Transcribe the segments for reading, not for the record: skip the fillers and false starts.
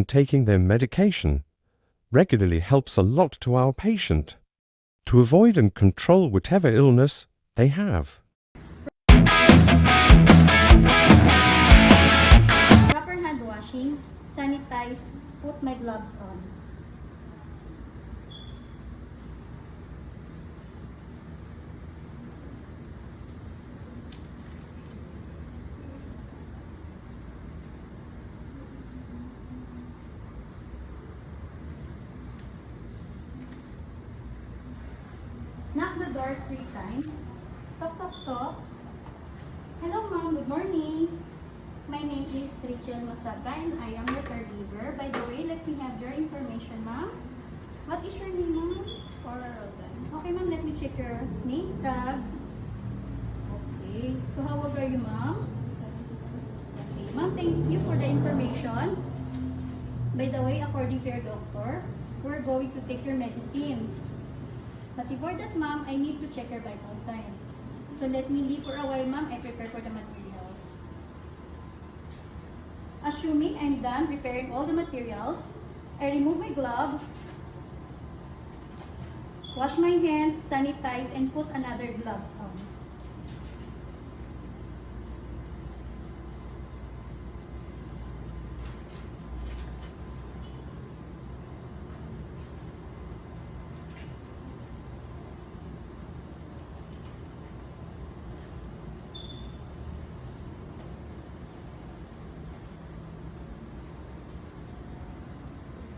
Taking their medication regularly helps a lot to our patient to avoid and control whatever illness they have. Proper hand washing, sanitize, put my gloves on. Knock the door 3 times. Toc toc toc. Hello ma'am, good morning. My name is Rachel Masaga and I am your caregiver. By the way, let me have your information, ma'am. What is your name, ma'am? Cora Rodan. Okay, ma'am, let me check your name tag. Okay, so how old are you, ma'am? Okay, ma'am, thank you for the information. By the way, according to your doctor, we're going to take your medicine. But before that, ma'am, I need to check your vital signs. So let me leave for a while, ma'am. I prepare for the materials. Assuming I'm done preparing all the materials, I remove my gloves, wash my hands, sanitize, and put another gloves on.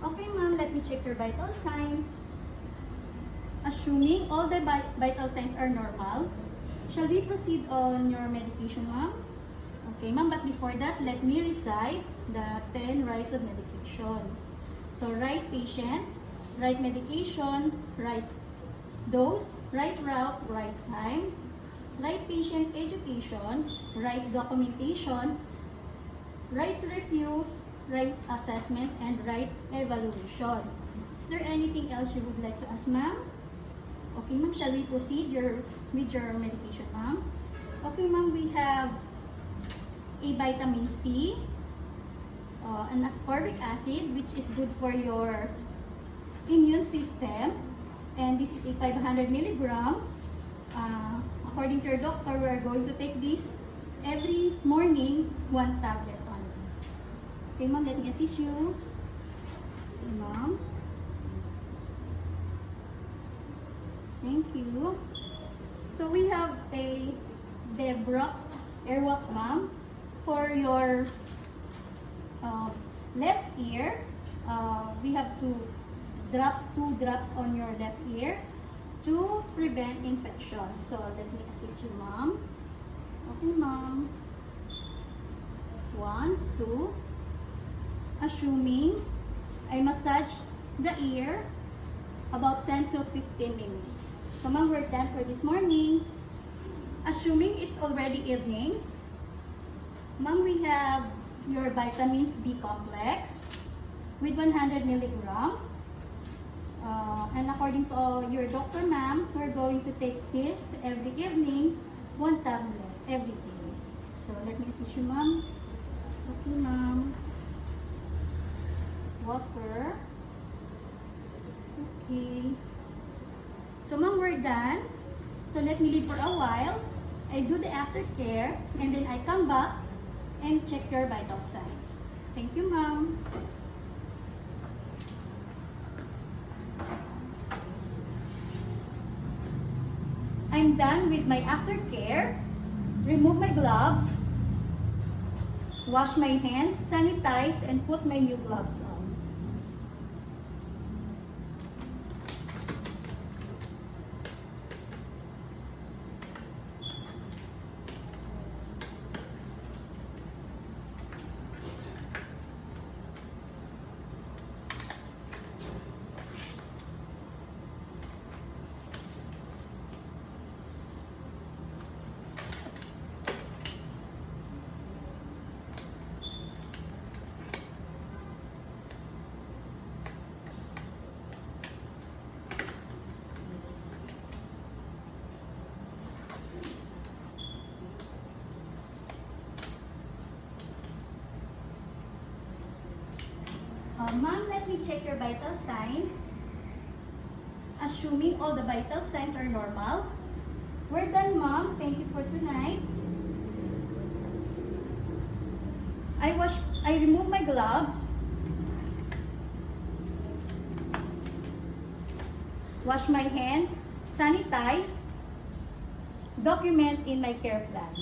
Okay, ma'am, let me check your vital signs. Assuming all the vital signs are normal, shall we proceed on your medication, ma'am? Okay, ma'am, but before that, let me recite the 10 rights of medication. So, right patient, right medication, right dose, right route, right time, right patient education, right documentation, right refuse, right assessment, and right evaluation. Is there anything else you would like to ask, ma'am? Okay, ma'am, shall we proceed with your medication, ma'am? Okay, ma'am, we have a vitamin C, an ascorbic acid, which is good for your immune system, and this is a 500 milligram. According to your doctor, we are going to take this every morning, 1 tablet only. Okay, ma'am, let me assist you. Okay, ma'am. Thank you. So we have a Debrox Airwalks, ma'am, for your left ear. We have to drop 2 drops on your left ear to prevent infection. So let me assist you, ma'am. Okay, ma'am. 1, 2. Assuming I massage the ear about 10 to 15 minutes. So, ma'am, we're done for this morning. Assuming it's already evening, ma'am, we have your vitamins B complex with 100 milligram. And according to your doctor, ma'am, we're going to take this every evening, 1 tablet every day. So, let me assist you, ma'am. Okay, ma'am. Water. Okay. So, ma'am, we're done. So, let me leave for a while. I do the aftercare, and then I come back and check your vital signs. Thank you, ma'am. I'm done with my aftercare. Remove my gloves. Wash my hands, sanitize, and put my new gloves on. ma'am, let me check your vital signs. Assuming all the vital signs are normal. We're done, ma'am. Thank you for tonight. I remove my gloves. Wash my hands, sanitize, document in my care plan.